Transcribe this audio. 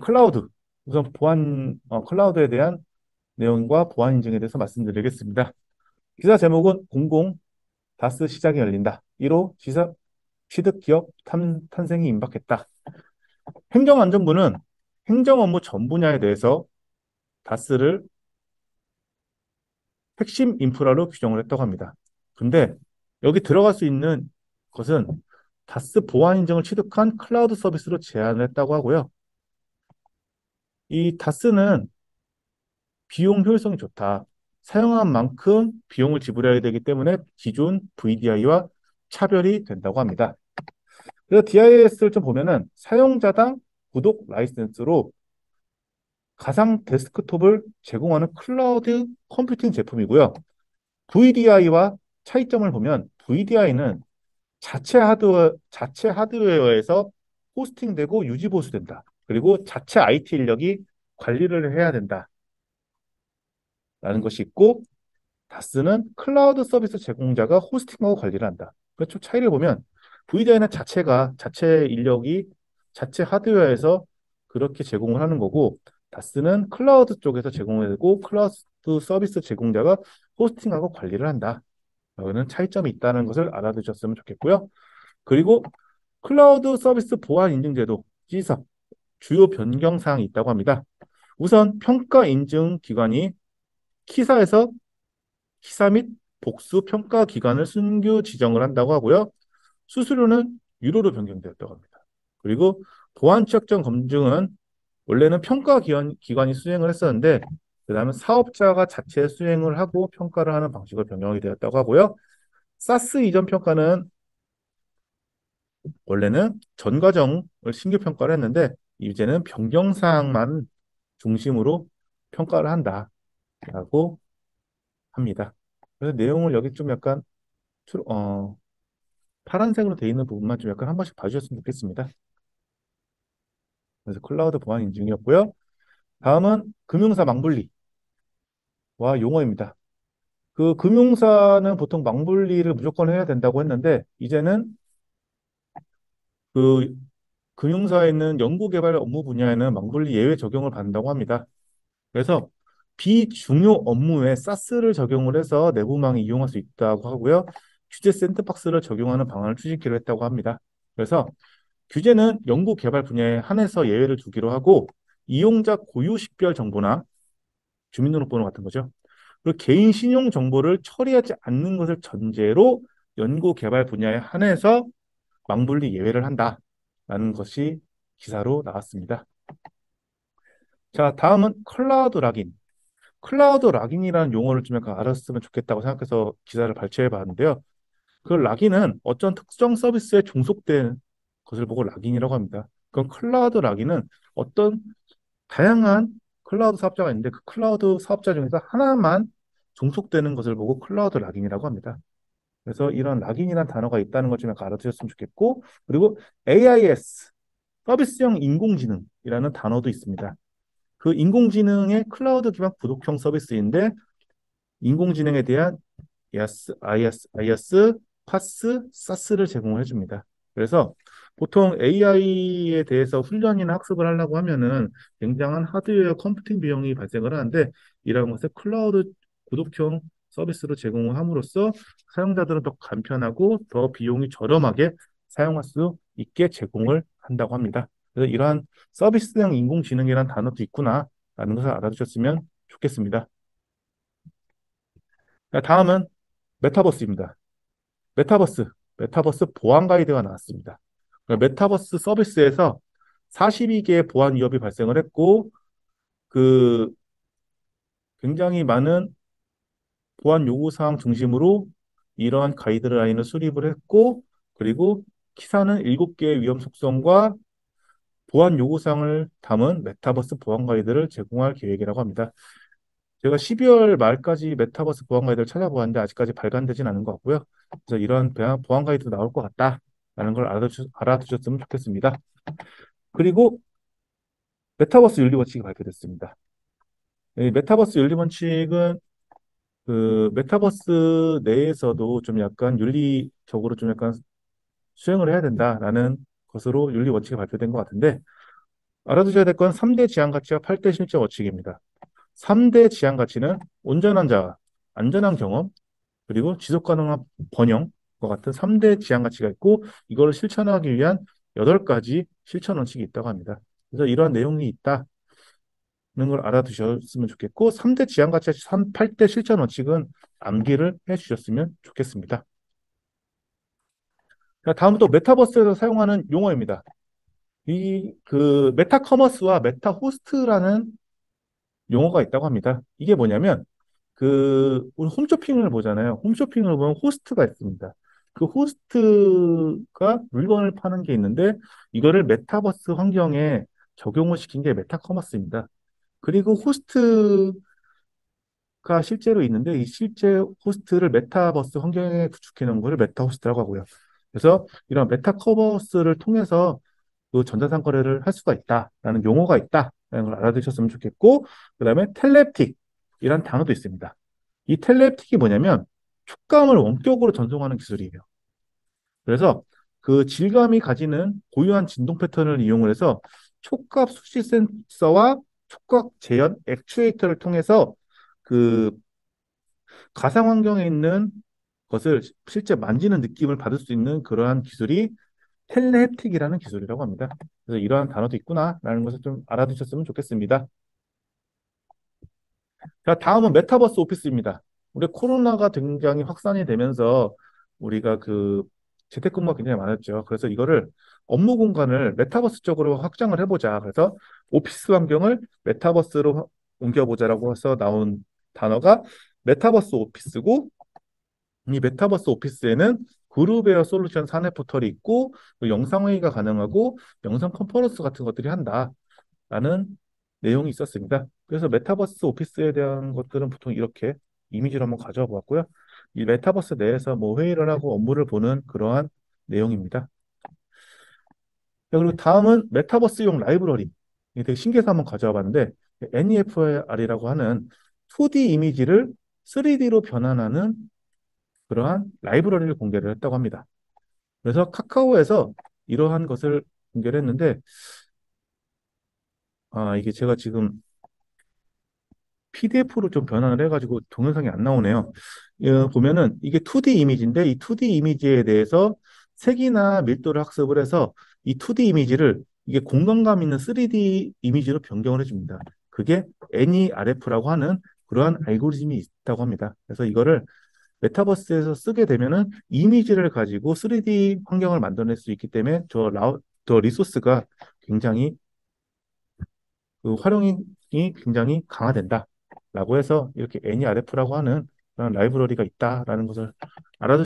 클라우드. 우선 클라우드에 대한 내용과 보안 인증에 대해서 말씀드리겠습니다. 기사 제목은 공공 다스 시장이 열린다. 1호 취득 기업 탄생이 임박했다. 행정안전부는 행정 업무 전 분야에 대해서 다스를 핵심 인프라로 규정을 했다고 합니다. 근데 여기 들어갈 수 있는 것은 다스 보안 인증을 취득한 클라우드 서비스로 제한을 했다고 하고요. 이 다스는 비용 효율성이 좋다. 사용한 만큼 비용을 지불해야 되기 때문에 기존 VDI와 차별이 된다고 합니다. 그래서 DIS를 좀 보면은 사용자당 구독 라이센스로 가상 데스크톱을 제공하는 클라우드 컴퓨팅 제품이고요. VDI와 차이점을 보면 VDI는 자체 하드웨어에서 호스팅되고 유지 보수된다. 그리고 자체 IT 인력이 관리를 해야 된다라는 것이 있고 다스는 클라우드 서비스 제공자가 호스팅하고 관리를 한다. 그렇죠. 차이를 보면 VDI는 자체 인력이 자체 하드웨어에서 그렇게 제공을 하는 거고 다스는 클라우드 쪽에서 제공을 되고 클라우드 서비스 제공자가 호스팅하고 관리를 한다. 여기는 차이점이 있다는 것을 알아두셨으면 좋겠고요. 그리고 클라우드 서비스 보안 인증제도 G석 주요 변경 사항이 있다고 합니다. 우선 평가 인증 기관이 키사에서 시사 및 복수 평가 기관을 순규 지정을 한다고 하고요. 수수료는 유로로 변경되었다고 합니다. 그리고 보안 취약점 검증은 원래는 기관이 수행을 했었는데 그다음에 사업자가 자체 수행을 하고 평가를 하는 방식으로 변경이 되었다고 하고요. 사스 이전 평가는 원래는 전 과정을 신규 평가를 했는데 이제는 변경 사항만 중심으로 평가를 한다라고 합니다. 그래서 내용을 여기 좀 약간 출- 어, 파란색으로 되어 있는 부분만 좀 약간 한 번씩 봐주셨으면 좋겠습니다. 그래서 클라우드 보안 인증이었고요. 다음은 금융사 망분리와 용어입니다. 그 금융사는 보통 망분리를 무조건 해야 된다고 했는데 이제는 그 금융사에 있는 연구개발 업무 분야에는 망분리 예외 적용을 받는다고 합니다. 그래서 비중요 업무에 사스를 적용을 해서 내부망이 이용할 수 있다고 하고요. 규제 샌드박스를 적용하는 방안을 추진키로 했다고 합니다. 그래서 규제는 연구 개발 분야에 한해서 예외를 두기로 하고 이용자 고유 식별 정보나 주민등록번호 같은 거죠. 그리고 개인 신용 정보를 처리하지 않는 것을 전제로 연구 개발 분야에 한해서 망분리 예외를 한다라는 것이 기사로 나왔습니다. 자, 다음은 클라우드 락인. 클라우드 락인이라는 용어를 좀 약간 알았으면 좋겠다고 생각해서 기사를 발췌해 봤는데요. 그 락인은 어떤 특정 서비스에 종속된 것을 보고 락인이라고 합니다. 그럼 클라우드 락인은 어떤 다양한 클라우드 사업자가 있는데 그 클라우드 사업자 중에서 하나만 종속되는 것을 보고 클라우드 락인이라고 합니다. 그래서 이런 락인이라는 단어가 있다는 걸 좀 약간 알아두셨으면 좋겠고 그리고 AIS 서비스형 인공지능이라는 단어도 있습니다. 그 인공지능의 클라우드 기반 구독형 서비스인데 인공지능에 대한 IaaS, 파스, 사스를 제공을 해줍니다. 그래서 보통 AI에 대해서 훈련이나 학습을 하려고 하면은 굉장한 하드웨어 컴퓨팅 비용이 발생을 하는데 이런 것을 클라우드 구독형 서비스로 제공을 함으로써 사용자들은 더 간편하고 더 비용이 저렴하게 사용할 수 있게 제공을 한다고 합니다. 그래서 이러한 서비스형 인공지능이라는 단어도 있구나라는 것을 알아두셨으면 좋겠습니다. 다음은 메타버스입니다. 메타버스, 메타버스 보안 가이드가 나왔습니다. 메타버스 서비스에서 42개의 보안 위협이 발생을 했고, 그 굉장히 많은 보안 요구사항 중심으로 이러한 가이드라인을 수립을 했고, 그리고 키사는 7개의 위험 속성과 보안 요구사항을 담은 메타버스 보안 가이드를 제공할 계획이라고 합니다. 제가 12월 말까지 메타버스 보안 가이드를 찾아보았는데 아직까지 발간되진 않은 것 같고요. 그래서 이런 보안 가이드도 나올 것 같다라는 걸 알아두셨으면 좋겠습니다. 그리고 메타버스 윤리 원칙이 발표됐습니다. 이 메타버스 윤리 원칙은 그 메타버스 내에서도 좀 약간 윤리적으로 좀 약간 수행을 해야 된다라는 것으로 윤리 원칙이 발표된 것 같은데 알아두셔야 될 건 3대 지향 가치와 8대 실제 원칙입니다. 3대 지향 가치는 온전한 자아, 안전한 경험, 그리고 지속 가능한 번영과 같은 3대 지향 가치가 있고 이거를 실천하기 위한 8가지 실천 원칙이 있다고 합니다. 그래서 이러한 내용이 있다는 걸 알아두셨으면 좋겠고 3대 지향 가치 8대 실천 원칙은 암기를 해 주셨으면 좋겠습니다. 자, 다음 또 메타버스에서 사용하는 용어입니다. 이 그 메타 커머스와 메타 호스트라는 용어가 있다고 합니다. 이게 뭐냐면 우리 홈쇼핑을 보잖아요. 홈쇼핑을 보면 호스트가 있습니다. 그 호스트가 물건을 파는 게 있는데 이거를 메타버스 환경에 적용을 시킨 게 메타커머스입니다. 그리고 호스트가 실제로 있는데 이 실제 호스트를 메타버스 환경에 구축해 놓은 거를 메타호스트라고 하고요. 그래서 이런 메타커머스를 통해서 그 전자상거래를 할 수가 있다라는 용어가 있다라는 걸 알아두셨으면 좋겠고 그다음에 텔레틱이란 단어도 있습니다. 이 텔레틱이 뭐냐면 촉감을 원격으로 전송하는 기술이에요. 그래서 그 질감이 가지는 고유한 진동 패턴을 이용을 해서 촉각 수시 센서와 촉각 재현 액추에이터를 통해서 그 가상 환경에 있는 것을 실제 만지는 느낌을 받을 수 있는 그러한 기술이 텔레헥틱이라는 기술이라고 합니다. 그래서 이러한 단어도 있구나라는 것을 좀 알아두셨으면 좋겠습니다. 자, 다음은 메타버스 오피스입니다. 우리 코로나가 굉장히 확산이 되면서 우리가 그 재택근무가 굉장히 많았죠. 그래서 이거를 업무 공간을 메타버스 쪽으로 확장을 해보자. 그래서 오피스 환경을 메타버스로 옮겨보자라고 해서 나온 단어가 메타버스 오피스고 이 메타버스 오피스에는 그룹웨어 솔루션 사내 포털이 있고 또 영상회의가 가능하고 영상 컨퍼런스 같은 것들이 한다라는 내용이 있었습니다. 그래서 메타버스 오피스에 대한 것들은 보통 이렇게 이미지로 한번 가져와 보았고요. 이 메타버스 내에서 뭐 회의를 하고 업무를 보는 그러한 내용입니다. 자, 그리고 다음은 메타버스용 라이브러리. 이게 되게 신기해서 한번 가져와 봤는데 NEFR이라고 하는 2D 이미지를 3D로 변환하는 그러한 라이브러리를 공개를 했다고 합니다. 그래서 카카오에서 이러한 것을 공개를 했는데 이게 제가 지금 PDF로 좀 변환을 해가지고 동영상이 안 나오네요. 보면은 이게 2D 이미지인데 이 2D 이미지에 대해서 색이나 밀도를 학습을 해서 이 2D 이미지를 이게 공간감 있는 3D 이미지로 변경을 해줍니다. 그게 NERF라고 하는 그러한 알고리즘이 있다고 합니다. 그래서 이거를 메타버스에서 쓰게 되면은 이미지를 가지고 3D 환경을 만들어낼 수 있기 때문에 저 리소스가 굉장히 그 활용이 굉장히 강화된다라고 해서 이렇게 NERF라고 하는 그런 라이브러리가 있다라는 것을 알아두시면